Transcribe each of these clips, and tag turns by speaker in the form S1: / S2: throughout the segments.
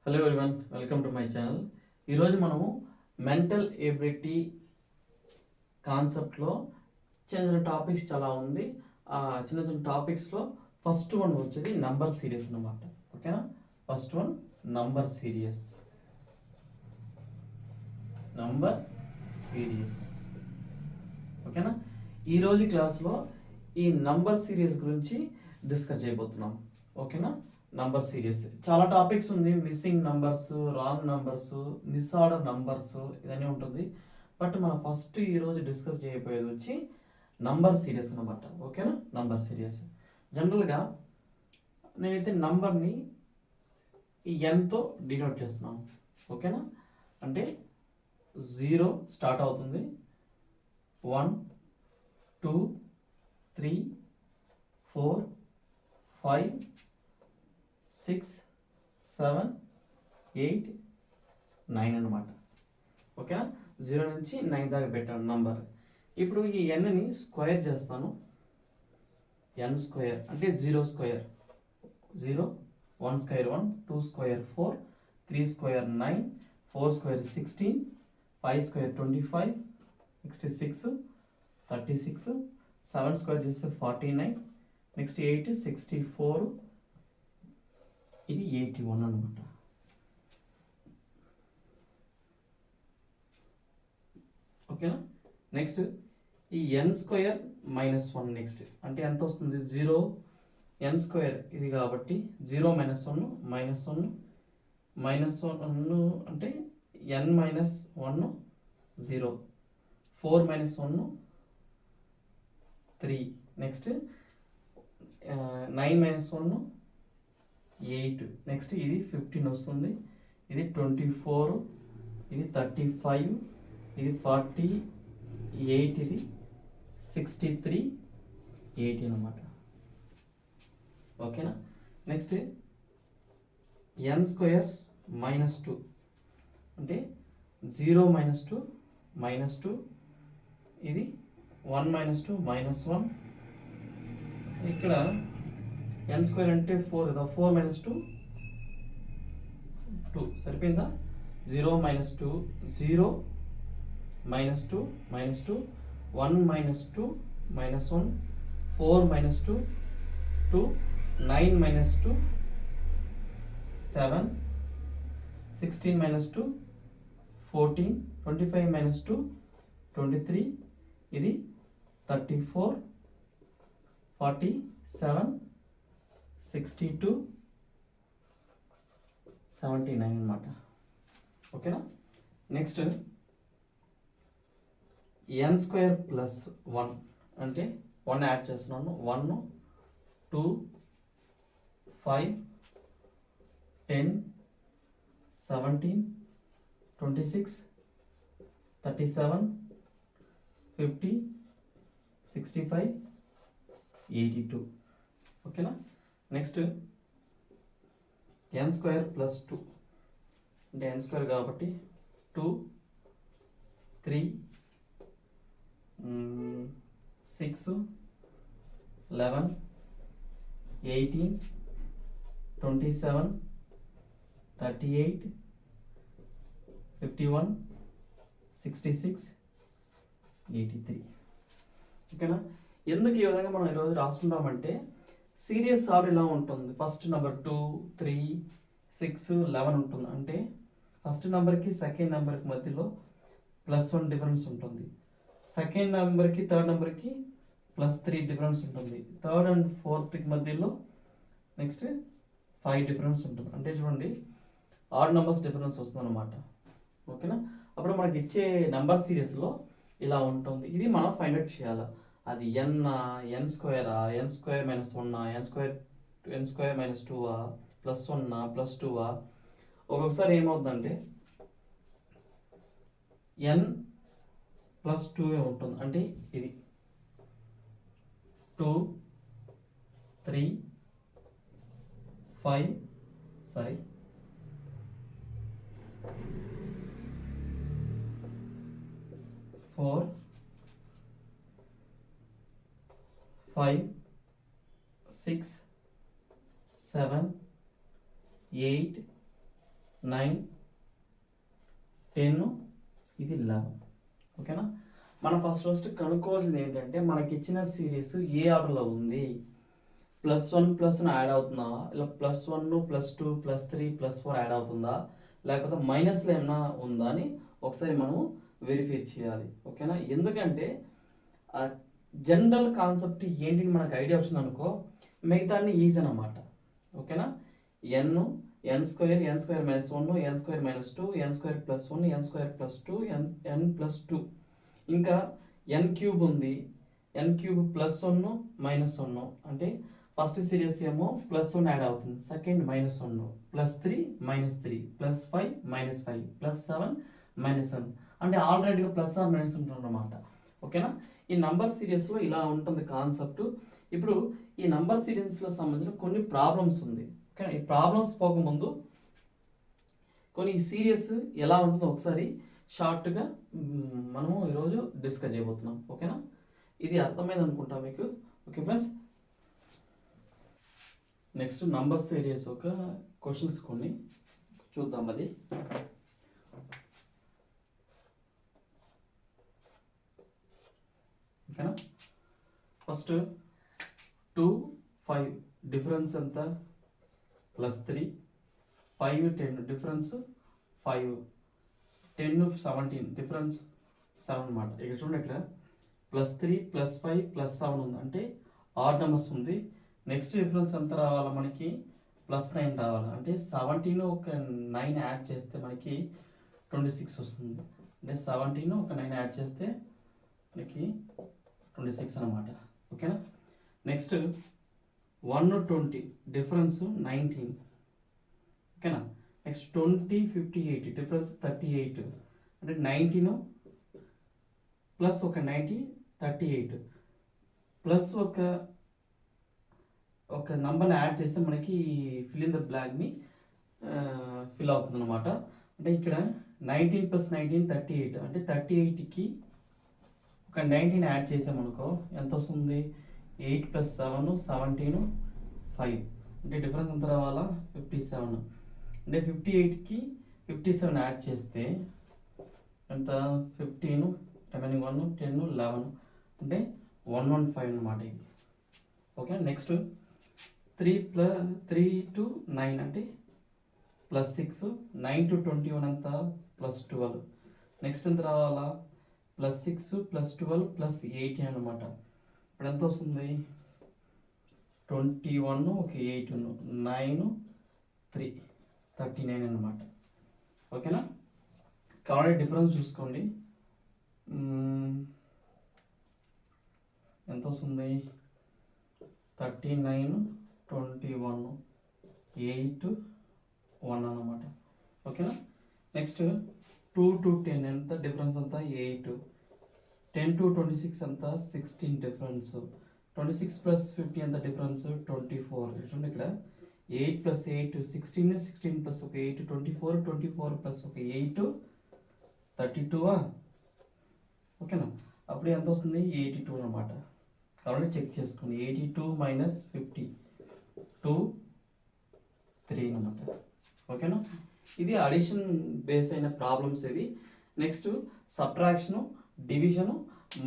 S1: Hello everyone, welcome to my channel. ఈరోజు మనము mental ability కాన్సెప్ట్లో చిన్న చిన్న టాపిక్స్ చాలా ఉంది. ఆ చిన్న చిన్న టాపిక్స్లో ఫస్ట్ వన్ వచ్చేది నంబర్ సిరీస్ అన్నమాట. ఓకేనా? First one number series. ఓకేనా? ఈరోజు క్లాస్లో ఈ నంబర్ సిరీస్ గురించి డిస్కస్ చేయబోతున్నాం. ఓకేనా? నంబర్ సిరీస్ చాలా టాపిక్స్ ఉంది. Missing numbers, wrong numbers, misorder numbers, ఇదన్నీ ఉంటుంది. బట్ మనం ఫస్ట్ ఈరోజు డిస్కస్ చేయబోయేది వచ్చి నంబర్ సిరీస్ అనమాట. ఓకేనా? నంబర్ సిరీస్ జనరల్గా నేనైతే నంబర్ని ఈ ఎన్తో డినోట్ చేస్తున్నాను. ఓకేనా? అంటే 0 స్టార్ట్ అవుతుంది, 1 2 3 4 5 6 7 8 9 అనమాట. ఓకేనా? 0 నుంచి 9 దాకా పెట్టాను నంబర్. ఇప్పుడు ఈ ఎన్ని స్క్వేర్ చేస్తాను. ఎన్ స్క్వేర్ అంటే 0 square 0, 1 square 1, 2 square 4, 3 square 9, 4 square 16, 5 square 25, 66, 36, 7 square చేస్తే 49, నెక్స్ట్ 8 64, ఇది 81 అనమాట. ఓకేనా? నెక్స్ట్ ఈ ఎన్ స్క్వేర్ -1 నెక్స్ట్ అంటే ఎంత వస్తుంది? 0 ఎన్ స్క్వేర్ ఇది కాబట్టి 0 -1 -1 -1 అంటే ఎన్ -1 0, 4 -1 3, నెక్స్ట్ 9 -1 8, నెక్స్ట్ ఇది 15 వస్తుంది, ఇది 24, ఇది 35, ఇది 48, ఇది 63, 80 అనమాట. ఓకేనా? నెక్స్ట్ ఎన్ స్క్వేర్ -2 అంటే 0 -2 -2, ఇది 1 -2 -1, ఇక్కడ ఎన్ స్క్వేర్ అంటే 4 కదా, 4 -2 2 సరిపోయిందా? 0 -2 0 -2 -2, 1 -2 -1, 4 -2 2, 9 -2 7, 16 -2 14, 25 -2 23, ఇది 34 47 62 79 అనమాట. ఓకేనా? నెక్స్ట్ ఎన్ స్క్వేర్ +1 అంటే 1 యాడ్ చేస్తున్నాను. 1 2 5 10 17 26 37 50 65 82. ఓకేనా? నెక్స్ట్ ఎన్ స్క్వేర్ +2 అంటే ఎన్ స్క్వేర్ కాబట్టి 2 3 6 11 18 27 38 51 66 83. ఓకేనా? ఎందుకు ఈ విధంగా మనం ఈరోజు రాసుకుంటామంటే సీరియస్ ఆర్డర్ ఇలా ఉంటుంది. ఫస్ట్ నెంబర్ 2 3 6 11 ఉంటుంది. అంటే ఫస్ట్ నెంబర్కి సెకండ్ నెంబర్కి మధ్యలో +1 డిఫరెన్స్ ఉంటుంది. సెకండ్ నెంబర్కి థర్డ్ నెంబర్కి +3 డిఫరెన్స్ ఉంటుంది. థర్డ్ అండ్ ఫోర్త్కి మధ్యలో నెక్స్ట్ 5 డిఫరెన్స్ ఉంటుంది. అంటే చూడండి, ఆడ్ నెంబర్స్ డిఫరెన్స్ వస్తుంది అనమాట. ఓకేనా? అప్పుడు మనకి ఇచ్చే నెంబర్ సిరీస్లో ఇలా ఉంటుంది. ఇది మనం ఫైండ్ అవుట్ చేయాలి. అది ఎన్ స్క్వేరా, ఎన్ స్క్వేర్ -1, ఎన్ స్క్వేర్ -2, +1 +2. ఒక్కొక్కసారి ఏమవుతుందంటే ఎన్ +2 ఉంటుంది. అంటే ఇది 2 3 5 4 5 6 7 8 9, 10, ఇది 11. ఓకేనా? మనం ఫస్ట్ కనుక్కోవాల్సింది ఏంటంటే మనకి ఇచ్చిన సిరీస్ ఏ ఆర్డర్లో ఉంది, +1 యాడ్ అవుతుందా, ఇలా +1 +2 +3 +4 యాడ్ అవుతుందా, లేకపోతే మైనస్లో ఏమైనా ఉందా అని ఒకసారి మనము వెరిఫై చేయాలి. ఓకేనా? ఎందుకంటే జనరల్ కాన్సెప్ట్ ఏంటి మనకు ఐడియా వచ్చింది అనుకో, మిగతా అన్ని ఈజీ అనమాట. ఓకేనా? n² n² -1 n² -2 n² +1 n² +2 n +2, ఇంకా n³ ఉంది, n³ +1 -1 అంటే ఫస్ట్ సిరీస్ ఏమో +1 యాడ్ అవుతుంది, సెకండ్ -1 +3 -3 +5 -5 +7 -7 అంటే ఆల్రెడీగా +or- ఉంటుందన్నమాట. ఓకేనా? ఈ నంబర్ సిరీస్లో ఇలా ఉంటుంది కాన్సెప్ట్. ఇప్పుడు ఈ నంబర్ సిరీస్లో సంబంధించిన కొన్ని ప్రాబ్లమ్స్ ఉంది. ఓకేనా? ఈ ప్రాబ్లమ్స్ పోకముందు కొన్ని సీరియస్ ఎలా ఉంటుందో ఒకసారి షార్ట్గా మనము ఈరోజు డిస్కస్ చేయబోతున్నాం. ఓకేనా? ఇది అర్థమైంది అనుకుంటా మీకు. Okay friends, next number series ఒక క్వశ్చన్స్ కొన్ని చూద్దాం. అది ఓకేనా? ఫస్ట్ 2, 5 డిఫరెన్స్ ఎంత, +3, 5, 10 డిఫరెన్స్ 5, 10, 17 డిఫరెన్స్ 7 అన్నమాట. ఇక్కడ చూడండి, ఇక్కడ +3 +5 +7 ఉంది అంటే ఆడ్ నెంబర్స్ ఉంది. నెక్స్ట్ డిఫరెన్స్ ఎంత రావాలా మనకి, +9 రావాలి. అంటే 17 ఒక 9 యాడ్ చేస్తే మనకి 26 వస్తుంది. అంటే 17 ఒక 9 యాడ్ చేస్తే మనకి 26 అనమాట. ఓకేనా? Next 1, 20 difference 19. ఓకేనా? నెక్స్ట్ 20, 58 డిఫరెన్స్ 38 అంటే 19 ప్లస్ ఒక 90 38 ప్లస్ ఒక నంబర్ని యాడ్ చేస్తే మనకి ఫిల్ ఇన్ ద బ్లాంక్ని ఫిల్ అవుతుంది అనమాట. అంటే ఇక్కడ 19 + 19 38 అంటే 38కి ఒక 19 యాడ్ చేసామనుకో ఎంత వస్తుంది, 8 + 7 17 5 అంటే డిఫరెన్స్ ఎంత రావాలా, 57. అంటే 58కి 57 యాడ్ చేస్తే ఎంత, 15 రిమైనింగ్ 1 10 11 అంటే 115 అనమాట ఇది. ఓకే? నెక్స్ట్ 3 to 9 అంటే +6, 9 to 21 ఎంత, +12. నెక్స్ట్ ఎంత రావాలా, +6 +12 +18 అనమాట. ఇప్పుడు ఎంత వస్తుంది, 21 ఒక 8 9 3 39 అనమాట. ఓకేనా? కాబట్టి డిఫరెన్స్ చూసుకోండి ఎంత వస్తుంది, 39 21 8 1 అన్నమాట. ఓకేనా? నెక్స్ట్ 2 to 10 ఎంత డిఫరెన్స్, అంత 8. 10 to 26 అంత 16 డిఫరెన్స్. 26 + 50 ఎంత డిఫరెన్స్, 24. చూడండి ఇక్కడ 8 + 8 16, 16 + ఒక 8 24, 24 + ఒక 8 32. ఓకేనా? అప్పుడు ఎంత వస్తుంది, 82 అనమాట. కాబట్టి చెక్ చేసుకోండి, 82 - 50 2 3 అనమాట. ఓకేనా? ఇది అడిషన్ బేస్ అయిన ప్రాబ్లమ్స్ ఇది. నెక్స్ట్ సబ్ట్రాక్షను, డివిజను,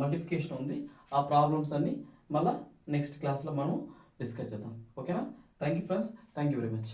S1: మల్టిప్లికేషన్ ఉంది. ఆ ప్రాబ్లమ్స్ అన్ని మళ్ళీ నెక్స్ట్ క్లాస్లో మనం డిస్కస్ చేద్దాం. ఓకేనా? Thank you friends, thank you very much.